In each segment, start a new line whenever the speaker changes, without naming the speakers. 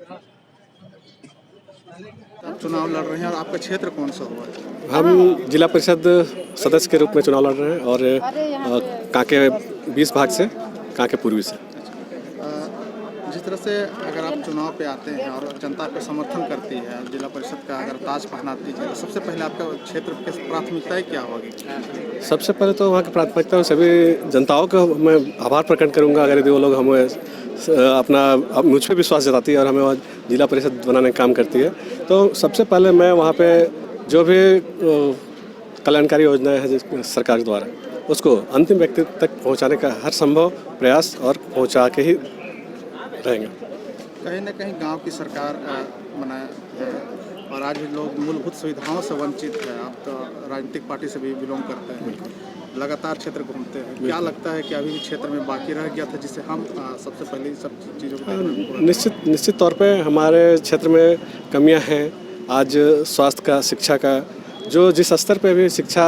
आप चुनाव लड़ रहे हैं और आपका क्षेत्र कौन सा हुआ?
हम जिला परिषद सदस्य के रूप में चुनाव लड़ रहे हैं और कांके 20 भाग से, कांके पूर्वी से।
जिस तरह से अगर आप चुनाव पे आते हैं और जनता पे समर्थन करती है, जिला परिषद का अगर ताज पहनाती है, तो सबसे पहले आपका क्षेत्र की प्राथमिकताएं क्या होगी?
सबसे पहले तो वहाँ की प्राथमिकता सभी जनताओं का मैं आभार प्रकट करूँगा अगर यदि वो लोग हमें अपना मुझ पर विश्वास जताती है और हमें वहाँ जिला परिषद बनाने का काम करती है। तो सबसे पहले मैं वहाँ पे जो भी कल्याणकारी योजनाएं हैं सरकार द्वारा, उसको अंतिम व्यक्ति तक पहुँचाने का हर संभव प्रयास और पहुँचा के ही रहेंगे।
कहीं ना कहीं गांव की सरकार बनाए है और आज भी लोग मूलभूत सुविधाओं से वंचित है। आप तो राजनीतिक पार्टी से भी बिलोंग करते हैं, लगातार क्षेत्र घूमते हैं, क्या लगता है कि अभी भी क्षेत्र में बाकी रह गया था जिससे हम सबसे पहले सब चीज़ों को
निश्चित तौर पे हमारे क्षेत्र में कमियां हैं। आज स्वास्थ्य का, शिक्षा का, जो जिस स्तर पे भी शिक्षा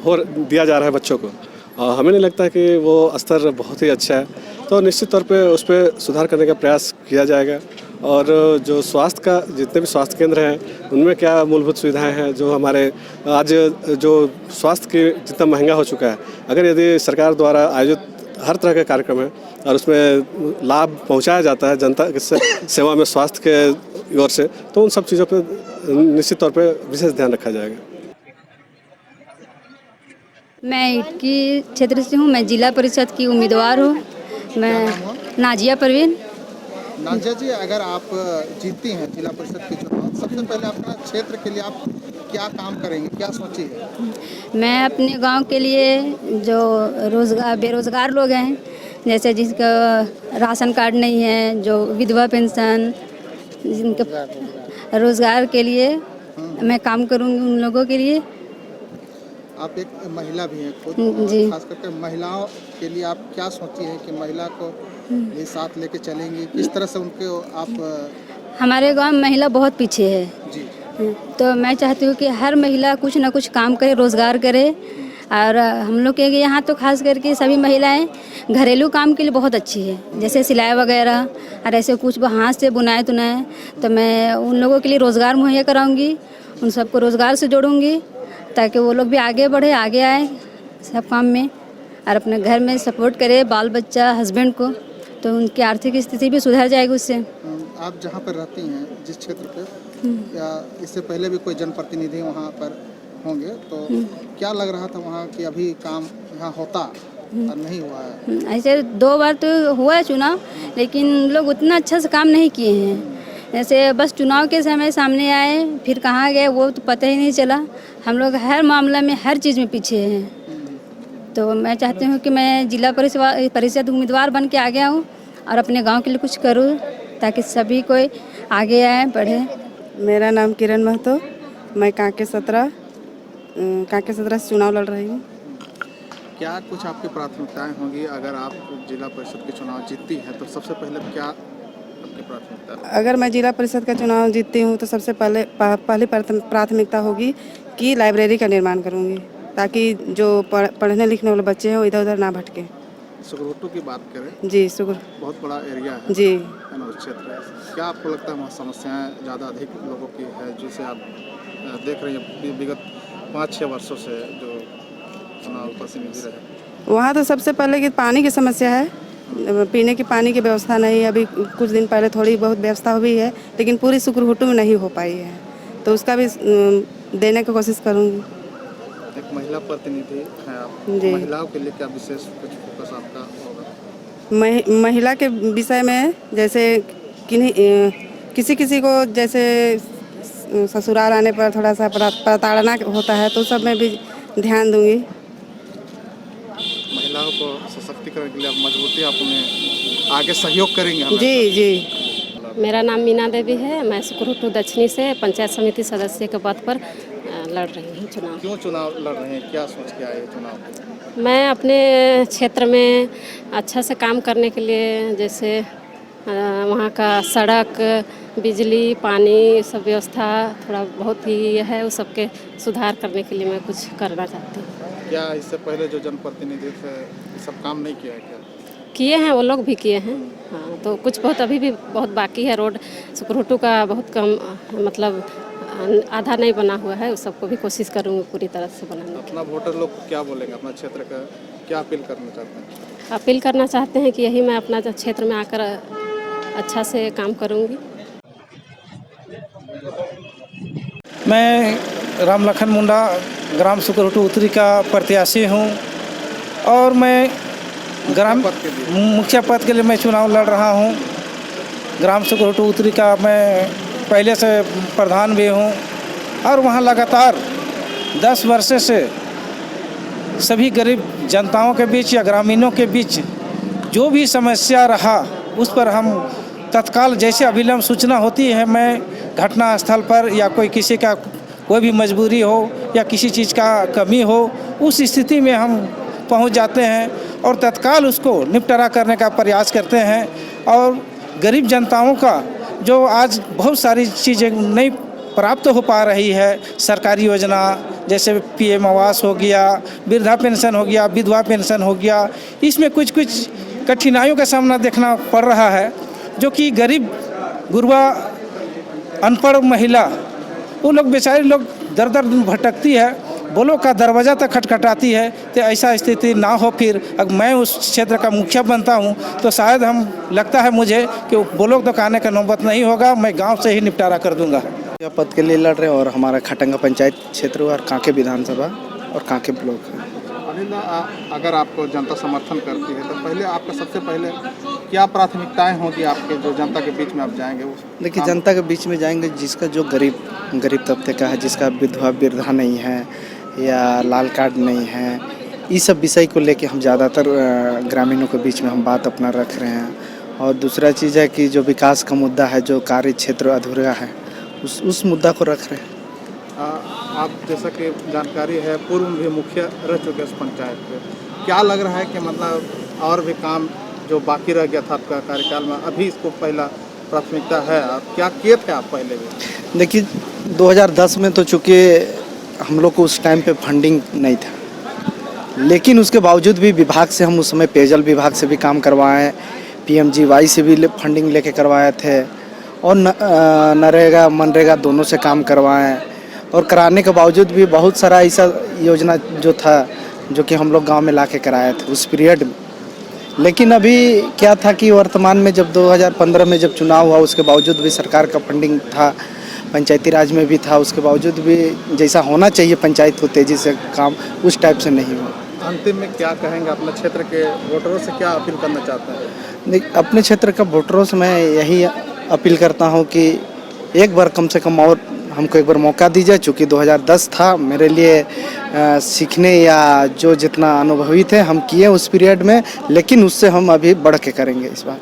दिया जा रहा है बच्चों को, हमें नहीं लगता कि वो स्तर बहुत ही अच्छा है। तो निश्चित तौर पे उस पर सुधार करने का प्रयास किया जाएगा। और जो स्वास्थ्य का, जितने भी स्वास्थ्य केंद्र हैं उनमें क्या मूलभूत सुविधाएं हैं जो हमारे आज जो स्वास्थ्य के जितना महंगा हो चुका है, अगर यदि सरकार द्वारा आयोजित हर तरह के कार्यक्रम है और उसमें लाभ पहुंचाया जाता है जनता के सेवा में स्वास्थ्य के ओर से, तो उन सब चीज़ों पर निश्चित तौर पर विशेष ध्यान रखा जाएगा।
मैं इटकी क्षेत्र से हूँ, मैं जिला परिषद की उम्मीदवार हूँ। मैं नाजिया परवीन।
नाजिया जी, अगर आप जीतती हैं जिला परिषद के चुनाव, सबसे पहले अपना क्षेत्र के लिए आप क्या काम करेंगे, क्या सोची है?
मैं अपने गांव के लिए जो बेरोज़गार लोग हैं, जैसे जिसका राशन कार्ड नहीं है, जो विधवा पेंशन, जिनका रोज़गार के लिए मैं काम करूँगी उन लोगों के लिए।
आप एक महिला भी हैं खुद,
जी।
खास करके महिलाओं के लिए आप क्या सोची है कि महिला को भी साथ लेके चलेंगी, किस तरह से उनके आप?
हमारे गांव में महिला बहुत पीछे है
जी।
तो मैं चाहती हूँ कि हर महिला कुछ ना कुछ काम करे, रोज़गार करे। और हम लोग के यहाँ तो खास करके सभी महिलाएं घरेलू काम के लिए बहुत अच्छी है, जैसे सिलाई वगैरह और ऐसे कुछ हाथ से बुनाए तुनाए। तो मैं उन लोगों के लिए रोज़गार मुहैया कराऊंगी, उन सबको रोज़गार से जोड़ूंगी ताकि वो लोग भी आगे बढ़े, आगे आए सब काम में और अपने घर में सपोर्ट करे बाल बच्चा हस्बैंड को, तो उनकी आर्थिक स्थिति भी सुधर जाएगी उससे।
आप जहाँ पर रहती हैं, जिस क्षेत्र पे, या इससे पहले भी कोई जनप्रतिनिधि वहाँ पर होंगे, तो क्या लग रहा था वहाँ कि अभी काम यहाँ होता और नहीं हुआ है?
ऐसे 2 बार तो हुआ है चुनाव, लेकिन लोग उतना अच्छा से काम नहीं किए हैं। जैसे बस चुनाव के समय सामने आए, फिर कहाँ गए वो तो पता ही नहीं चला। हम लोग हर मामला में, हर चीज़ में पीछे हैं। तो मैं चाहती हूँ कि मैं जिला परिषद उम्मीदवार बन के आ गया हूँ और अपने गांव के लिए कुछ करूँ ताकि सभी कोई आगे आए, बढ़े।
मेरा नाम किरण महतो, मैं कांके 17 से चुनाव लड़ रही हूँ।
क्या कुछ आपकी प्राथमिकताएं होंगी अगर आप जिला परिषद के चुनाव जीतती हैं, तो सबसे पहले क्या आपकी प्राथमिकता?
अगर मैं जिला परिषद का चुनाव जीतती हूँ तो सबसे पहली प्राथमिकता होगी कि लाइब्रेरी का निर्माण करूँगी ताकि जो पढ़ने लिखने वाले बच्चे हैं वो इधर उधर ना भटके।
सुगुरुटू की बात करें
जी,
बहुत बड़ा एरिया है
जी,
क्षेत्र है। क्या आपको लगता है वहाँ समस्याएं ज़्यादा अधिक लोगों की है, जिसे आप देख रहे हैं विगत 5-6 वर्षों से जो चुनाव प्रतिनिधि रहे?
वहाँ तो सबसे पहले कि पानी की समस्या है, पीने की पानी की व्यवस्था नहीं। अभी कुछ दिन पहले थोड़ी बहुत व्यवस्था हुई है, लेकिन पूरी सुगुरुटू में नहीं हो पाई है, तो उसका भी देने की कोशिश करूँगी।
एक महिला प्रतिनिधि हैं आप, महिलाओं के लिए क्या विशेष कुछ फोकस आपका होगा?
महिला के विषय में जैसे किसी को जैसे ससुराल आने पर थोड़ा सा प्रताड़ना होता है, तो सब में भी ध्यान दूंगी।
महिलाओं को सशक्तिकरण के लिए आप मजबूती अपने आगे सहयोग करेंगे?
जी।
मेरा नाम मीना देवी है, मैं सुकुरुटू दक्षिणी से पंचायत समिति सदस्य के पद पर लड़ रही हूँ चुनाव।
क्यों चुनाव लड़ रहे हैं, क्या सोच के आए चुनाव?
मैं अपने क्षेत्र में अच्छा से काम करने के लिए, जैसे वहाँ का सड़क, बिजली, पानी सब व्यवस्था थोड़ा बहुत ही है, उस सब के सुधार करने के लिए मैं कुछ करना चाहती हूँ।
क्या इससे पहले जो जनप्रतिनिधि थे सब काम नहीं किया है क्या?
किए हैं, वो लोग भी किए हैं। हाँ, तो कुछ बहुत अभी भी बहुत बाकी है। रोड सुकरोटू का बहुत कम, मतलब आधा नहीं बना हुआ है। उस सबको भी कोशिश करूँगी पूरी तरह से बनाने की।
अपना वोटर लोग को क्या बोलेंगे, अपना क्षेत्र का क्या अपील करना चाहते हैं?
अपील करना चाहते हैं कि यही मैं अपना क्षेत्र में आकर अच्छा से काम करूँगी।
मैं राम लखन मुंडा ग्राम सुकरोटू उत्तरी का प्रत्याशी हूँ और मैं ग्राम मुखिया पद के लिए मैं चुनाव लड़ रहा हूँ। ग्राम सुकरोटू उत्तरी का मैं पहले से प्रधान भी हूँ और वहाँ लगातार 10 वर्ष से सभी गरीब जनताओं के बीच या ग्रामीणों के बीच जो भी समस्या रहा उस पर हम तत्काल जैसे अविलंब सूचना होती है, मैं घटना स्थल पर या कोई किसी का कोई भी मजबूरी हो या किसी चीज़ का कमी हो, उस स्थिति में हम पहुंच जाते हैं और तत्काल उसको निपटारा करने का प्रयास करते हैं। और गरीब जनताओं का जो आज बहुत सारी चीज़ें नहीं प्राप्त हो पा रही है, सरकारी योजना जैसे PM आवास हो गया, वृद्धा पेंशन हो गया, विधवा पेंशन हो गया, इसमें कुछ कुछ कठिनाइयों का सामना देखना पड़ रहा है, जो कि गरीब गुरबा अनपढ़ महिला वो लोग बेचारे लोग दर दर भटकती है, बोलो का दरवाज़ा तक खटखटाती है। तो ऐसा स्थिति ना हो, फिर अगर मैं उस क्षेत्र का मुखिया बनता हूं तो शायद हम लगता है मुझे कि ब्लॉक तक आने का नौबत नहीं होगा, मैं गांव से ही निपटारा कर दूंगा।
पद के लिए लड़ रहे हैं और हमारा खटंगा पंचायत क्षेत्र और कांके विधानसभा और कांके ब्लॉक है।
अनिल, अगर आपको जनता समर्थन करती है तो पहले आपका सबसे पहले क्या प्राथमिकताएं होगी आपके, जो जनता के बीच में आप जाएंगे?
देखिए, जनता के बीच में जाएंगे जिसका जो गरीब तबके का है, जिसका विधवा वृद्धा नहीं है या लाल कार्ड नहीं है, इस सब विषय को लेके हम ज़्यादातर ग्रामीणों के बीच में हम बात अपना रख रहे हैं। और दूसरा चीज़ है कि जो विकास का मुद्दा है, जो कार्य क्षेत्र अधूरा है, उस मुद्दा को रख रहे हैं।
आप जैसा कि जानकारी है, पूर्व में भी मुखिया रह चुके इस पंचायत पे, क्या लग रहा है कि मतलब और भी काम जो बाकी रह गया था आपका कार्यकाल में, अभी इसको पहला प्राथमिकता है? आप क्या किए थे आप पहले भी?
देखिए, 2010 में तो चूँकि हम लोग को उस टाइम पे फंडिंग नहीं था, लेकिन उसके बावजूद भी विभाग से हम उस समय पेयजल विभाग से भी काम करवाए, PMGY से भी फंडिंग लेके करवाए थे और नरेगा मनरेगा दोनों से काम करवाएं। और कराने के बावजूद भी बहुत सारा ऐसा योजना जो था जो कि हम लोग गांव में लाके कराए थे उस पीरियड में। लेकिन अभी क्या था कि वर्तमान में जब 2015 में जब चुनाव हुआ, उसके बावजूद भी सरकार का फंडिंग था, पंचायती राज में भी था, उसके बावजूद भी जैसा होना चाहिए पंचायत को तेज़ी से काम उस टाइप से नहीं हुआ।
अंतिम में क्या कहेंगे, अपने क्षेत्र के वोटरों से क्या अपील करना चाहते हैं?
अपने क्षेत्र के वोटरों से मैं यही अपील करता हूँ कि एक बार कम से कम और हमको एक बार मौका दीजिए। चूँकि 2010 था मेरे लिए सीखने या जो जितना अनुभवी थे हम किए उस पीरियड में, लेकिन उससे हम अभी बढ़ के करेंगे इस बार।